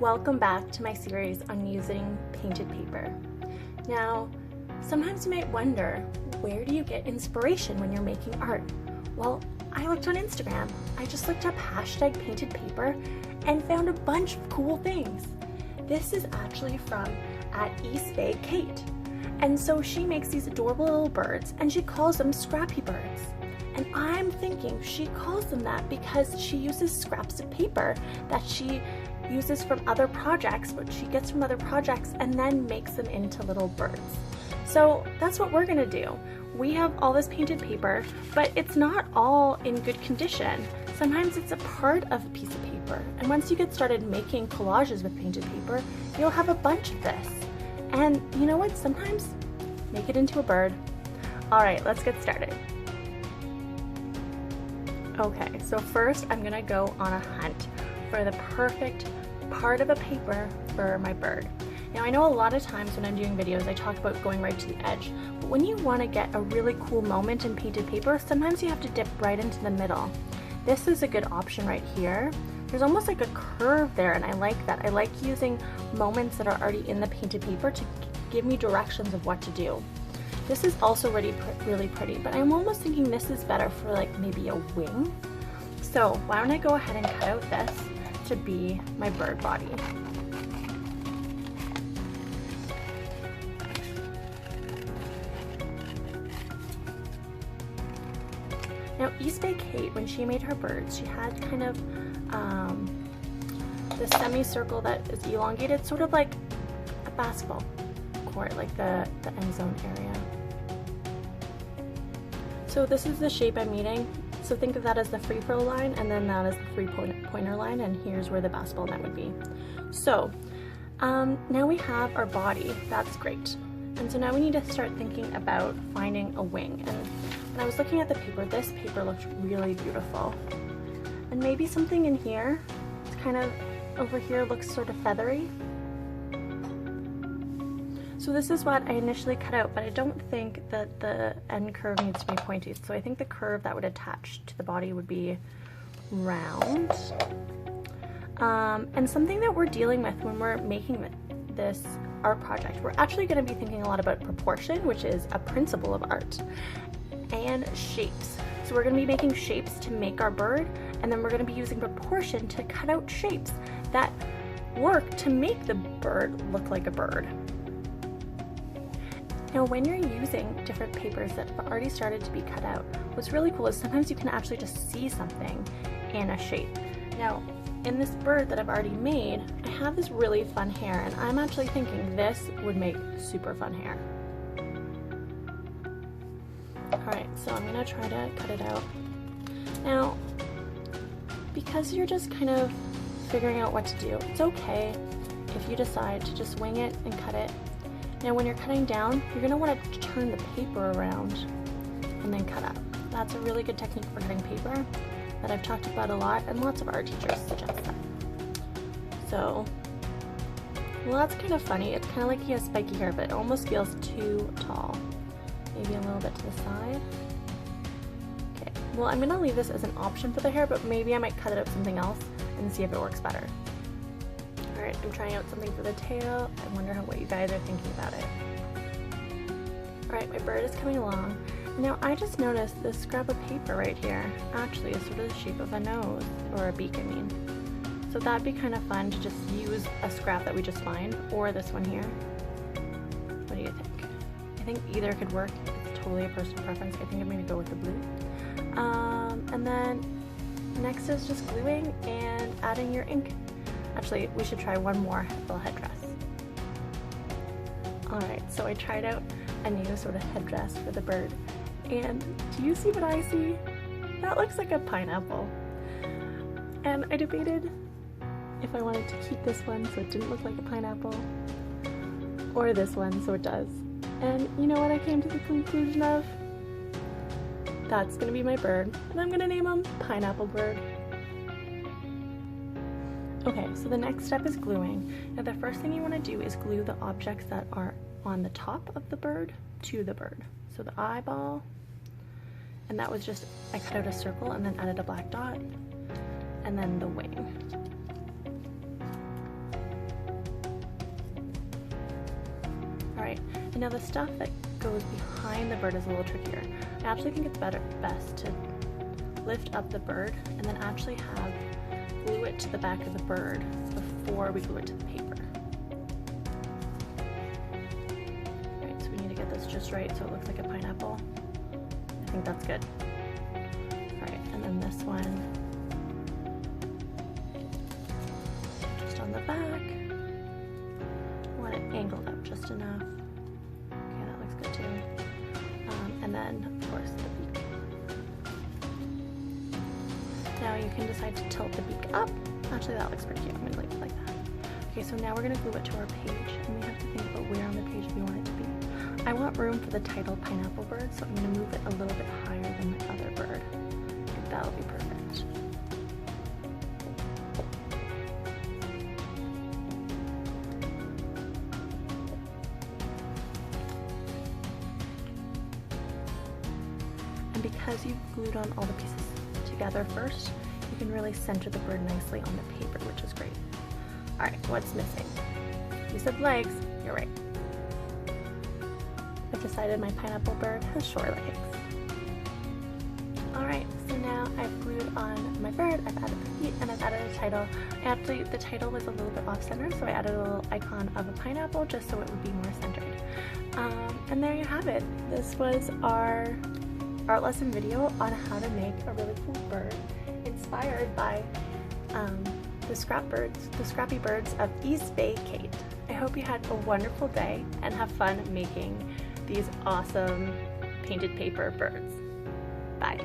Welcome back to my series on using painted paper. Now, sometimes you might wonder, where do you get inspiration when you're making art? Well, I looked on Instagram. I just looked up #painted paper and found a bunch of cool things. This is actually from East Bay Kate. And so she makes these adorable little birds and she calls them Scrappy Birds. And I'm thinking she calls them that because she uses scraps of paper that she uses from other projects, what she gets from other projects, and then makes them into little birds. So that's what we're gonna do. We have all this painted paper, but it's not all in good condition. Sometimes it's a part of a piece of paper. And once you get started making collages with painted paper, you'll have a bunch of this. And you know what? Sometimes make it into a bird. All right, let's get started. Okay, so first I'm gonna go on a hunt for the perfect part of a paper for my bird. Now I know a lot of times when I'm doing videos I talk about going right to the edge, but when you want to get a really cool moment in painted paper, sometimes you have to dip right into the middle. This is a good option right here. There's almost like a curve there and I like that. I like using moments that are already in the painted paper to give me directions of what to do. This is also really pretty, but I'm almost thinking this is better for like maybe a wing. So why don't I go ahead and cut out this to be my bird body. Now East Bay Kate, when she made her birds, she had kind of the semicircle that is elongated, sort of like a basketball court, like the end zone area. So this is the shape I'm meeting. So think of that as the free throw line, and then that is the three-pointer line, and here's where the basketball net would be. So now we have our body. That's great. And so now we need to start thinking about finding a wing. And when I was looking at the paper, this paper looked really beautiful. And maybe something in here, it's kind of over here, looks sort of feathery. So this is what I initially cut out, but I don't think that the end curve needs to be pointy. So I think the curve that would attach to the body would be round. And something that we're dealing with when we're making this art project, we're actually going to be thinking a lot about proportion, which is a principle of art, and shapes. So we're going to be making shapes to make our bird, and then we're going to be using proportion to cut out shapes that work to make the bird look like a bird. Now when you're using different papers that have already started to be cut out, what's really cool is sometimes you can actually just see something in a shape. Now in this bird that I've already made, I have this really fun hair, and I'm actually thinking this would make super fun hair. Alright, so I'm going to try to cut it out. Now, because you're just kind of figuring out what to do, it's okay if you decide to just wing it and cut it. Now when you're cutting down, you're going to want to turn the paper around and then cut up. That's a really good technique for cutting paper that I've talked about a lot, and lots of art teachers suggest that. So, well, that's kind of funny. It's kind of like he has spiky hair, but it almost feels too tall. Maybe a little bit to the side. Okay, well, I'm going to leave this as an option for the hair, but maybe I might cut it up something else and see if it works better. Alright, I'm trying out something for the tail. I wonder what you guys are thinking about it. Alright, my bird is coming along. Now I just noticed this scrap of paper right here actually is sort of the shape of a nose, or a beak I mean. So that'd be kind of fun to just use a scrap that we just find, or this one here. What do you think? I think either could work. It's totally a personal preference. I think I'm going to go with the blue. And then next is just gluing and adding your ink. Actually, we should try one more little headdress. Alright, so I tried out a new sort of headdress for the bird. And do you see what I see? That looks like a pineapple. And I debated if I wanted to keep this one so it didn't look like a pineapple, or this one so it does. And you know what I came to the conclusion of? That's gonna be my bird, and I'm gonna name him Pineapple Bird. Okay, so the next step is gluing. Now the first thing you want to do is glue the objects that are on the top of the bird to the bird. So the eyeball, and that was just, I cut out a circle and then added a black dot, and then the wing. right? And now the stuff that goes behind the bird is a little trickier. I actually think it's best to lift up the bird and then actually glue it to the back of the bird before we glue it to the paper. Alright, so we need to get this just right so it looks like a pineapple. I think that's good. Alright, and then this one, just on the back. I want it angled up just enough. Okay, that looks good too. And then, of course, the beak. Now you can decide to tilt the beak up. Actually, that looks pretty cute. I'm going to leave it like that. Okay, so now we're going to glue it to our page, and we have to think about where on the page we want it to be. I want room for the title Pineapple Bird, so I'm going to move it a little bit higher than my other bird. I think that'll be perfect. And because you've glued on all the pieces together first, you can really center the bird nicely on the paper, which is great. Alright, what's missing? You said legs. You're right. I've decided my pineapple bird has short legs. Alright, so now I've glued on my bird, I've added the feet, and I've added a title. Actually, the title was a little bit off-center, so I added a little icon of a pineapple just so it would be more centered. And there you have it. This was our art lesson video on how to make a really cool bird inspired by the Scrappy Birds of East Bay, Kate. I hope you had a wonderful day and have fun making these awesome painted paper birds. Bye.